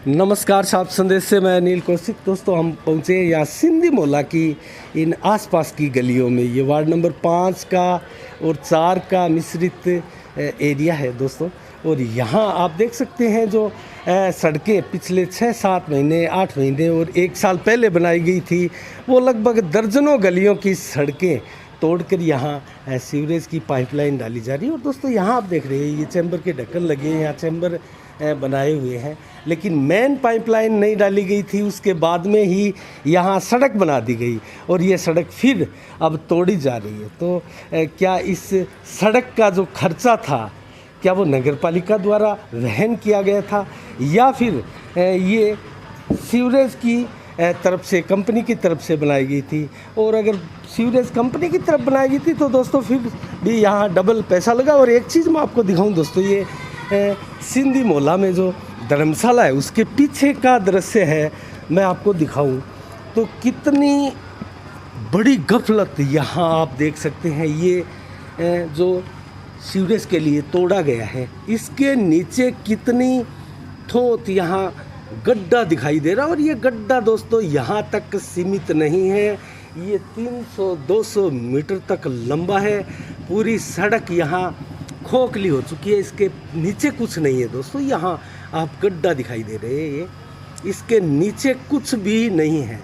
नमस्कार, साफ संदेश से मैं अनिल कौशिक। दोस्तों, हम पहुँचे यहाँ सिंधी मोहल्ला की इन आसपास की गलियों में। ये वार्ड नंबर 5 का और 4 का मिश्रित एरिया है दोस्तों। और यहाँ आप देख सकते हैं जो सड़कें पिछले 6-7 महीने, 8 महीने और 1 साल पहले बनाई गई थी, वो लगभग दर्जनों गलियों की सड़कें तोड़कर यहाँ सीवरेज की पाइपलाइन डाली जा रही है। और दोस्तों, यहाँ आप देख रहे हैं ये चैम्बर के ढक्कन लगे हैं, यहाँ चैम्बर बनाए हुए हैं, लेकिन मेन पाइपलाइन नहीं डाली गई थी। उसके बाद में ही यहाँ सड़क बना दी गई और ये सड़क फिर अब तोड़ी जा रही है। तो क्या इस सड़क का जो खर्चा था, क्या वो नगर पालिका द्वारा वहन किया गया था या फिर ये सीवरेज की तरफ से, कंपनी की तरफ से बनाई गई थी? और अगर सीवरेज कंपनी की तरफ बनाई गई थी तो दोस्तों फिर भी यहाँ डबल पैसा लगा। और एक चीज़ मैं आपको दिखाऊं दोस्तों, ये सिंधी मोहल्ला में जो धर्मशाला है उसके पीछे का दृश्य है, मैं आपको दिखाऊं तो कितनी बड़ी गफलत यहाँ आप देख सकते हैं। ये जो सीवरेज के लिए तोड़ा गया है, इसके नीचे कितनी ठोत यहाँ गड्ढा दिखाई दे रहा है। और ये गड्ढा दोस्तों यहाँ तक सीमित नहीं है, ये 300-200 मीटर तक लंबा है। पूरी सड़क यहाँ खोखली हो चुकी है, इसके नीचे कुछ नहीं है दोस्तों। यहाँ आप गड्ढा दिखाई दे रहे हैं, ये इसके नीचे कुछ भी नहीं है।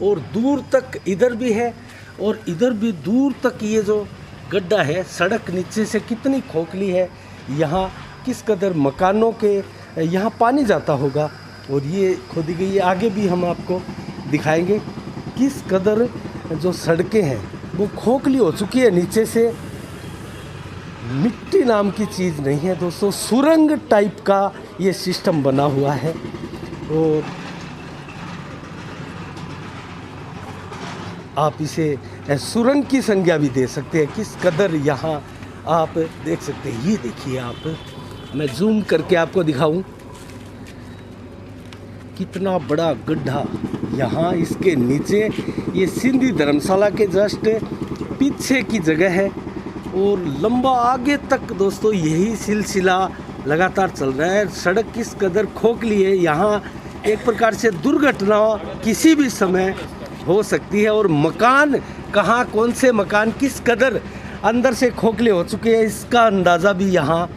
और दूर तक इधर भी है और इधर भी दूर तक ये जो गड्ढा है, सड़क नीचे से कितनी खोखली है। यहाँ किस कदर मकानों के यहाँ पानी जाता होगा और ये खोदी गई है। आगे भी हम आपको दिखाएंगे किस कदर जो सड़कें हैं वो खोखली हो चुकी है नीचे से। मिट्टी नाम की चीज़ नहीं है दोस्तों, सुरंग टाइप का ये सिस्टम बना हुआ है। और आप इसे सुरंग की संज्ञा भी दे सकते हैं। किस कदर यहाँ आप देख सकते हैं, ये देखिए आप, मैं जूम करके आपको दिखाऊं कितना बड़ा गड्ढा यहाँ इसके नीचे। ये सिंधी धर्मशाला के जस्ट पीछे की जगह है और लंबा आगे तक दोस्तों यही सिलसिला लगातार चल रहा है। सड़क किस कदर खोखली है, यहाँ एक प्रकार से दुर्घटना किसी भी समय हो सकती है। और मकान कहाँ, कौन से मकान किस कदर अंदर से खोखले हो चुके हैं, इसका अंदाज़ा भी यहाँ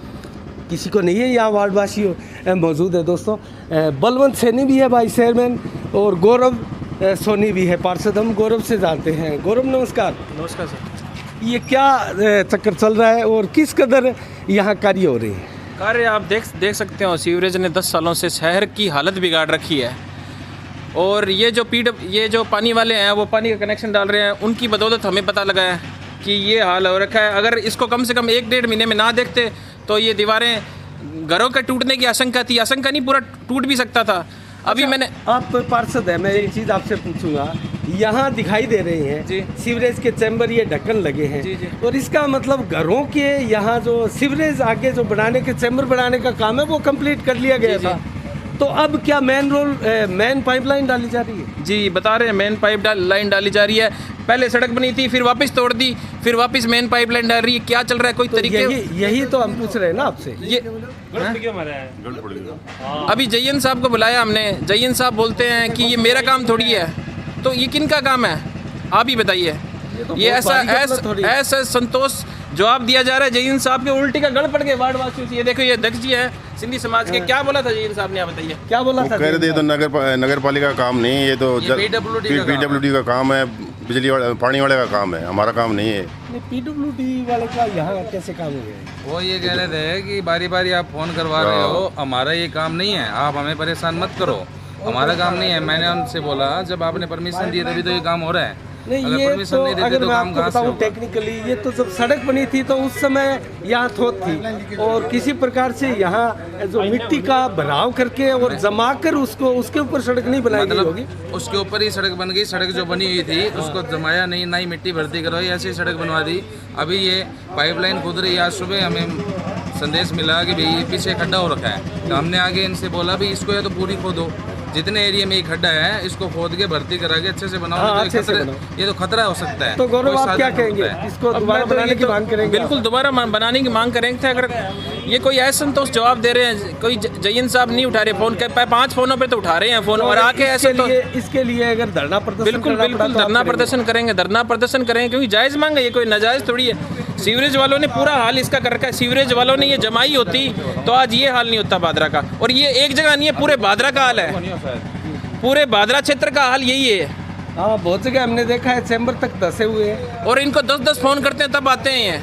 किसी को नहीं है। यहाँ वार्डवासी मौजूद है दोस्तों। बलवंत सैनी भी है भाई चेयरमैन, और गौरव सोनी भी है पार्षद। हम गौरव से जानते हैं। गौरव, नमस्कार। नमस्कार सर। ये क्या चक्कर चल रहा है और किस कदर यहाँ कार्य हो रही है? कार्य आप देख सकते हो, सीवरेज ने 10 सालों से शहर की हालत बिगाड़ रखी है। और ये जो पानी वाले हैं वो पानी का कनेक्शन डाल रहे हैं, उनकी बदौलत हमें पता लगा है कि ये हाल हो रखा है। अगर इसको कम से कम 1-1.5 महीने में ना देखते तो ये दीवारें, घरों के टूटने की आशंका थी। आशंका नहीं, पूरा टूट भी सकता था। अभी मैंने, आप पार्षद है, मैं एक चीज़ आपसे पूछूंगा। यहाँ दिखाई दे रहे हैं जी, सीवरेज के चैम्बर, ये ढक्कन लगे हैं जी, जी। और इसका मतलब घरों के यहाँ जो सीवरेज आगे जो बनाने के चैम्बर बनाने का काम है वो कंप्लीट कर लिया गया था। तो अब क्या मेन पाइपलाइन डाली जा रही है? जी, बता रहे हैं मेन लाइन डाली जा रही है। पहले सड़क बनी थी, फिर वापस तोड़ दी, फिर वापस मेन पाइपलाइन डाल रही है। क्या चल रहा है, कोई तो तरीके? यही तो हम पूछ रहे हैं ना आपसे। ये अभी जयन साहब को बुलाया हमने, जयन साहब बोलते हैं कि ये मेरा काम थोड़ी है। तो ये किन का काम है, आप ही बताइए। ये ऐसा संतोष जवाब दिया जा रहा है जयन साहब के, उल्टी का गढ़ पड़ गए वार्डवासियों से। ये देखो, ये अध्यक्ष जी है सिंधी समाज के। क्या बोला था जयन साहब ने, आप बताइए क्या बोला था? कह रहे थे तो नगर पालिका का काम नहीं, ये तो PWD का काम है, बिजली वाले पानी वाले का काम है, हमारा काम नहीं है। PWD वाले का यहाँ कैसे काम हो गया? वो ये कह रहे थे कि बारी बारी आप फोन करवा रहे हो, हमारा ये काम नहीं है, आप हमें परेशान मत करो, हमारा काम नहीं है। मैंने उनसे बोला जब आपने परमिशन दी तभी तो ये काम हो रहा है। नहीं, ये तो अगर मैं आपको बताऊं टेक्निकली, ये तो जब सड़क बनी थी तो उस समय यहाँ थोत थी और किसी प्रकार से यहाँ जो मिट्टी का भराव करके और जमा कर उसके ऊपर सड़क नहीं बनाई गई होगी। उसके ऊपर ही सड़क बन गई। सड़क जो बनी हुई थी उसको जमाया नहीं, ना ही मिट्टी भर्ती करवाई, ऐसी सड़क बनवा दी। अभी ये पाइपलाइन खुद रही। आज सुबह हमें संदेश मिला कि भाई पीछे खड्डा हो रखा है, तो हमने आगे इनसे बोला भी इसको या तो पूरी खोदो, जितने एरिया में ये खड्डा है इसको खोद के भर्ती करा के अच्छे से बनाओ, हाँ, नहीं तो अच्छे से ये तो खतरा हो सकता है। तो गौरव, कोई आप क्या साधन कहेंगे? होता है। इसको अब दोबारा मैं तो बनाने ये की तो मांग करेंगे? बिल्कुल दोबारा बनाने की मांग करेंगे। अगर ये कोई असंतोष जवाब दे रहे हैं, कोई जयंत साहब नहीं उठा रहे फ़ोन, 5 फ़ोनों पे तो उठा रहे हैं फ़ोन, और आके ऐसे तो इसके लिए अगर धरना प्रदर्शन बिल्कुल करना बिल्कुल पड़ा तो आप धरना करेंगे? प्रदर्शन करेंगे, धरना प्रदर्शन करेंगे, क्योंकि जायज़ मांग है, ये कोई नाजायज़ थोड़ी है। सीवरेज वालों ने पूरा हाल इसका कर रखा है। सीवरेज वालों ने ये जमाई होती तो आज ये हाल नहीं होता भादरा का। और ये एक जगह नहीं है, पूरे भादरा का हाल है, पूरे भादरा क्षेत्र का हाल यही है। हाँ, बहुत जगह हमने देखा है चैम्बर तक धसे हुए हैं। और इनको 10-10 फ़ोन करते हैं तब आते हैं ये।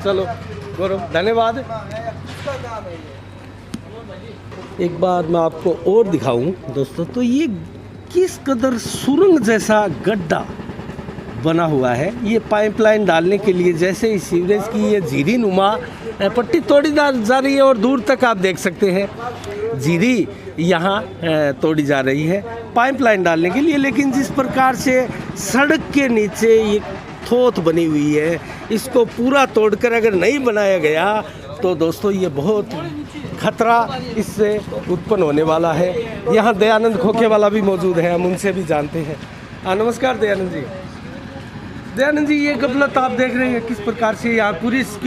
चलो गौरव, धन्यवाद। एक बार मैं आपको और दिखाऊं दोस्तों, तो ये किस कदर सुरंग जैसा गड्ढा बना हुआ है। ये पाइपलाइन डालने के लिए जैसे ही सीवरेज की ये जीरी नुमा पट्टी तोड़ी जा रही है, और दूर तक आप देख सकते हैं जीरी यहाँ तोड़ी जा रही है पाइपलाइन डालने के लिए। लेकिन जिस प्रकार से सड़क के नीचे ये थोत बनी हुई है, इसको पूरा तोड़कर अगर नहीं बनाया गया तो दोस्तों ये बहुत खतरा इससे उत्पन्न होने वाला है। यहाँ दयानंद खोखेवाला भी मौजूद है, हम उनसे भी जानते हैं। नमस्कार दयानंद जी। दयानंद जी, ये गफलत आप देख रहे हैं किस प्रकार से यहाँ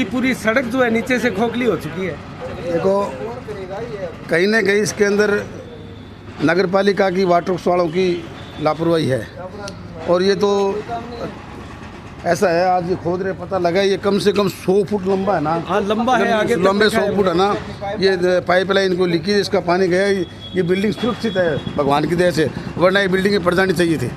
पूरी सड़क जो है नीचे से खोखली हो चुकी है। देखो, कहीं ना कहीं इसके अंदर नगर पालिका की वाटर वर्क्स वालों की लापरवाही है। और ये तो ऐसा है, आज ये खोद रहे, पता लगा ये कम से कम 100 फुट लंबा है ना। हाँ, लंबा है, आगे लंबे 100 फुट है ना। ये पाइपलाइन को लीकेज इसका पानी गया, ये बिल्डिंग सुरक्षित है भगवान की दया से, वरना ये बिल्डिंगें पड़ जानी चाहिए थी।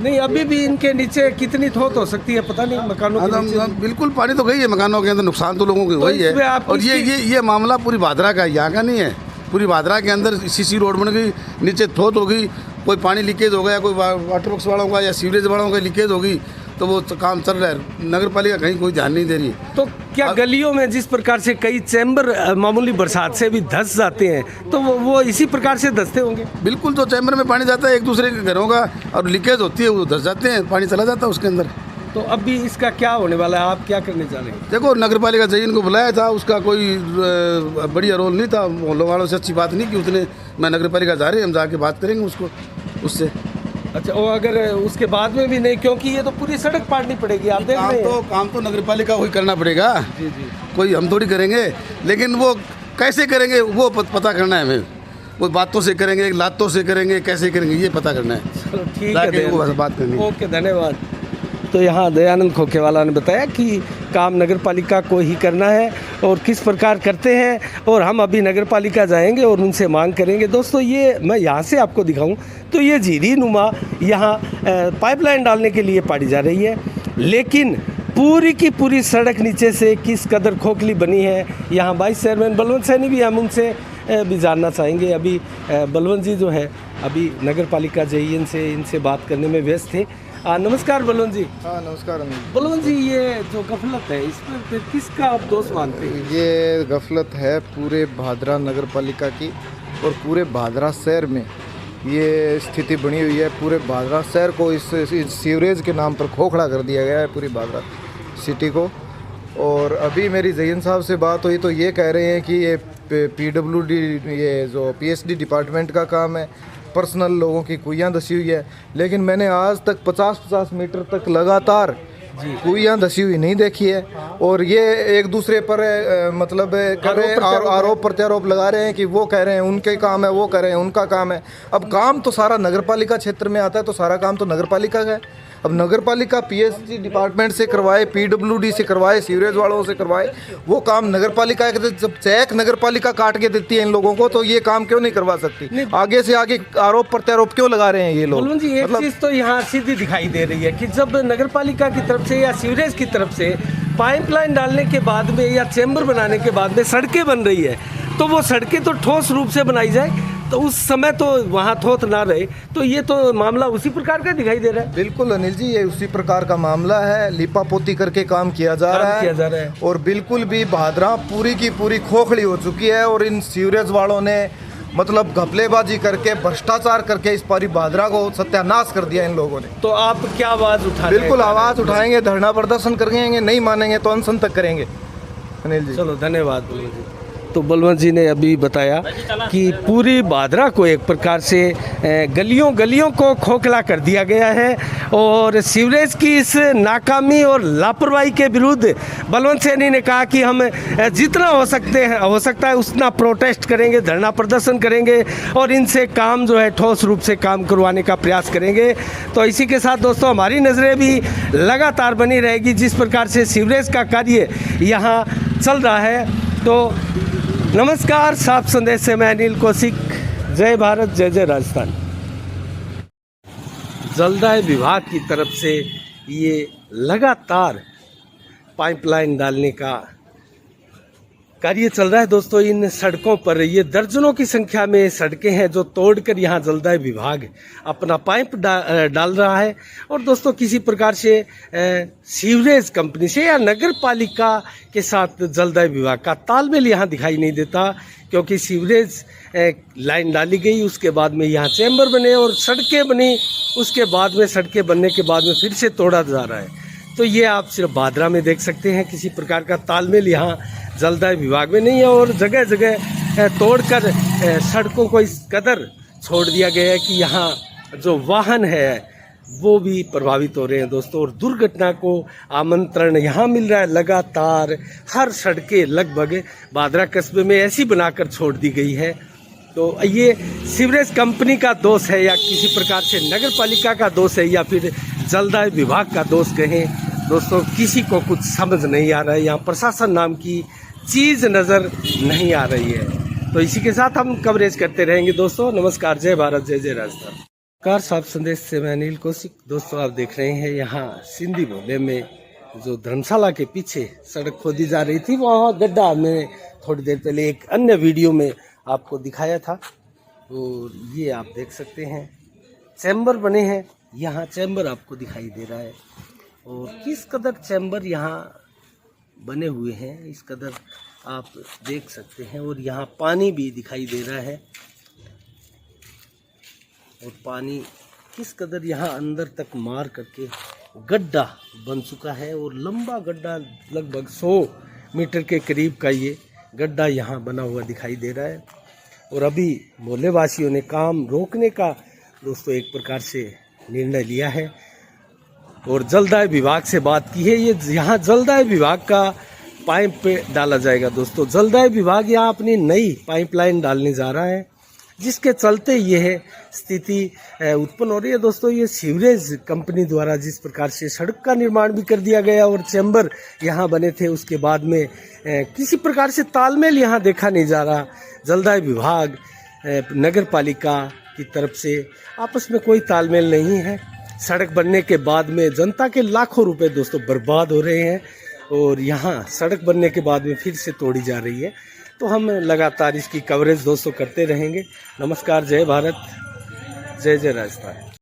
नहीं, अभी भी इनके नीचे कितनी थोत हो सकती है पता नहीं, मकानों के नीचे। बिल्कुल पानी तो गई है मकानों के अंदर, नुकसान तो लोगों के तो वही इसमें है। आप और ये मामला पूरी भादरा का है, यहाँ का नहीं है। पूरी भादरा के अंदर सीसी रोड बन गई, नीचे थोत हो गई, कोई पानी लीकेज हो गया, कोई वाटर वर्क्स वालों का या सीवरेज वालों का लीकेज होगी, तो वो काम चल रहा है। नगर पालिका कहीं कोई ध्यान नहीं दे रही है। तो क्या गलियों में जिस प्रकार से कई चैम्बर मामूली बरसात से भी धंस जाते हैं, तो वो इसी प्रकार से धंसते होंगे? बिल्कुल, तो चैम्बर में पानी जाता है एक दूसरे के घरों का, और लीकेज होती है, वो धंस जाते हैं, पानी चला जाता है उसके अंदर। तो अभी इसका क्या होने वाला है, आप क्या करने जा रहे हैं? देखो, नगर पालिका जयन को बुलाया था, उसका कोई बढ़िया रोल नहीं था, मोहल्लों वालों से अच्छी बात नहीं की उसने। मैं नगर पालिका जा रहे हैं, हम जाके बात करेंगे उससे। अच्छा, और अगर उसके बाद में भी नहीं, क्योंकि ये तो पूरी सड़क पाड़नी पड़ेगी, आप देख रहे हैं। काम तो नगर पालिका को ही करना पड़ेगा जी, कोई हम थोड़ी करेंगे। लेकिन वो कैसे करेंगे वो पता करना है हमें। वो बातों से करेंगे, लातों से करेंगे, कैसे करेंगे ये पता करना है। चलो ठीक है, वो बात करनी है। ओके, धन्यवाद। तो यहाँ दयानंद खोखेवाला ने बताया कि काम नगर पालिका को ही करना है और किस प्रकार करते हैं, और हम अभी नगर पालिका जाएंगे और उनसे मांग करेंगे। दोस्तों, ये मैं यहाँ से आपको दिखाऊं तो ये झीरी नुमा यहाँ पाइपलाइन डालने के लिए पाड़ी जा रही है, लेकिन पूरी की पूरी सड़क नीचे से किस कदर खोखली बनी है। यहाँ वाइस चेयरमैन बलवंत सैनी भी, हम उनसे भी जानना चाहेंगे। अभी बलवंत जी जो है अभी नगर पालिका JN से इनसे बात करने में व्यस्त थे। नमस्कार बलवंत जी। हाँ, नमस्कार अनिल। बलवंत जी, ये जो गफलत है इस पर किसका आप दोष मानते हैं? ये गफलत है पूरे भादरा नगर पालिका की, और पूरे भादरा शहर में ये स्थिति बनी हुई है। पूरे भादरा शहर को इस सीवरेज के नाम पर खोखला कर दिया गया है, पूरी भादरा सिटी को। और अभी मेरी जयन साहब से बात हुई तो ये कह रहे हैं कि ये PWD, ये जो PSD डिपार्टमेंट का काम है, पर्सनल लोगों की कुइयाँ धसी हुई है। लेकिन मैंने आज तक 50-50 मीटर तक लगातार कुइयाँ धसी हुई नहीं देखी है। और ये एक दूसरे पर मतलब कर रहे हैं, आरोप प्रत्यारोप लगा रहे हैं कि वो कह रहे हैं उनके काम है, वो कह रहे हैं उनका काम है। अब काम तो सारा नगर पालिका क्षेत्र में आता है, तो सारा काम तो नगर पालिका का है। अब नगर पालिका PSG डिपार्टमेंट से करवाए, PWD से करवाए, सीवरेज वालों से करवाए, वो काम नगर पालिका के। जब चेक नगर पालिका काट के देती है इन लोगों को, तो ये काम क्यों नहीं करवा सकती? आगे से आगे आरोप प्रत्यारोप क्यों लगा रहे हैं ये लोग? जी, एक चीज़ तो यहाँ सीधी दिखाई दे रही है कि जब नगर पालिका की तरफ से या सीवरेज की तरफ से पाइपलाइन डालने के बाद में या चैम्बर बनाने के बाद में सड़कें बन रही है, तो वो सड़कें तो ठोस रूप से बनाई जाए, तो उस समय तो वहाँ थोथ ना रहे। तो ये तो मामला उसी प्रकार का दिखाई दे रहा है। बिल्कुल अनिल जी, ये उसी प्रकार का मामला है। लिपापोती करके काम किया जा रहा है। और बिल्कुल भी भादरा पूरी की पूरी खोखली हो चुकी है। और इन सीवरेज वालों ने मतलब घपलेबाजी करके, भ्रष्टाचार करके इस पूरी भादरा को सत्यानाश कर दिया इन लोगों ने। तो आप क्या आवाज़ उठा? बिल्कुल आवाज़ उठाएंगे, धरना प्रदर्शन करेंगे, नहीं मानेंगे तो अनशन तक करेंगे अनिल जी। चलो, धन्यवाद। तो बलवंत जी ने अभी बताया कि पूरी भादरा को एक प्रकार से गलियों गलियों को खोखला कर दिया गया है और सीवरेज की इस नाकामी और लापरवाही के विरुद्ध बलवंत सैनी ने कहा कि हम जितना हो सकता है उतना प्रोटेस्ट करेंगे, धरना प्रदर्शन करेंगे और इनसे काम जो है ठोस रूप से काम करवाने का प्रयास करेंगे। तो इसी के साथ दोस्तों हमारी नज़रें भी लगातार बनी रहेगी जिस प्रकार से सीवरेज का कार्य यहाँ चल रहा है। तो नमस्कार, साफ संदेश से मैं अनिल कौशिक। जय भारत, जय जय राजस्थान। जलदाय विभाग की तरफ से ये लगातार पाइपलाइन डालने का कार्य चल रहा है दोस्तों। इन सड़कों पर ये दर्जनों की संख्या में सड़कें हैं जो तोड़कर यहाँ जलदाय विभाग अपना पाइप डाल रहा है। और दोस्तों किसी प्रकार से सीवरेज कंपनी से या नगर पालिका के साथ जलदाय विभाग का तालमेल यहाँ दिखाई नहीं देता, क्योंकि सीवरेज लाइन डाली गई, उसके बाद में यहाँ चैम्बर बने और सड़कें बनी, उसके बाद में सड़कें बनने के बाद में फिर से तोड़ा जा रहा है। तो ये आप सिर्फ भादरा में देख सकते हैं, किसी प्रकार का तालमेल यहाँ जलदाय विभाग में नहीं है और जगह जगह तोड़कर सड़कों को इस कदर छोड़ दिया गया है कि यहाँ जो वाहन है वो भी प्रभावित हो रहे हैं दोस्तों। और दुर्घटना को आमंत्रण यहाँ मिल रहा है लगातार। हर सड़कें लगभग भादरा कस्बे में ऐसी बनाकर छोड़ दी गई है। तो ये सीवरेज कंपनी का दोष है या किसी प्रकार से नगर पालिका का दोष है या फिर जलदाय विभाग का दोष कहें दोस्तों, किसी को कुछ समझ नहीं आ रहा है। यहाँ प्रशासन नाम की चीज़ नज़र नहीं आ रही है। तो इसी के साथ हम कवरेज करते रहेंगे दोस्तों। नमस्कार, जय भारत, जय जय राजस्थान। नमस्कार, साफ संदेश से मैं अनिल कौशिक। दोस्तों आप देख रहे हैं यहाँ सिंधी मोहल्ले में जो धर्मशाला के पीछे सड़क खोदी जा रही थी, वहाँ गड्ढा में थोड़ी देर पहले एक अन्य वीडियो में आपको दिखाया था। और ये आप देख सकते हैं चैम्बर बने हैं, यहाँ चैम्बर आपको दिखाई दे रहा है और किस कदर चैम्बर यहाँ बने हुए हैं इस कदर आप देख सकते हैं। और यहाँ पानी भी दिखाई दे रहा है और पानी किस कदर यहाँ अंदर तक मार करके गड्ढा बन चुका है और लंबा गड्ढा लगभग 100 मीटर के करीब का ये गड्ढा यहाँ बना हुआ दिखाई दे रहा है। और अभी मोहल्ले वासियों ने काम रोकने का दोस्तों एक प्रकार से निर्णय लिया है और जलदाय विभाग से बात की है। ये यहाँ जलदाय विभाग का पाइप पे डाला जाएगा दोस्तों। जलदाय विभाग यहाँ अपनी नई पाइपलाइन डालने जा रहा है, जिसके चलते ये स्थिति उत्पन्न हो रही है दोस्तों। ये सीवरेज कंपनी द्वारा जिस प्रकार से सड़क का निर्माण भी कर दिया गया और चैम्बर यहाँ बने थे, उसके बाद में किसी प्रकार से तालमेल यहाँ देखा नहीं जा रहा। जलदाय विभाग नगर पालिका की तरफ से आपस में कोई तालमेल नहीं है। सड़क बनने के बाद में जनता के लाखों रुपए दोस्तों बर्बाद हो रहे हैं और यहाँ सड़क बनने के बाद में फिर से तोड़ी जा रही है। तो हम लगातार इसकी कवरेज दोस्तों करते रहेंगे। नमस्कार, जय भारत, जय जय राजस्थान।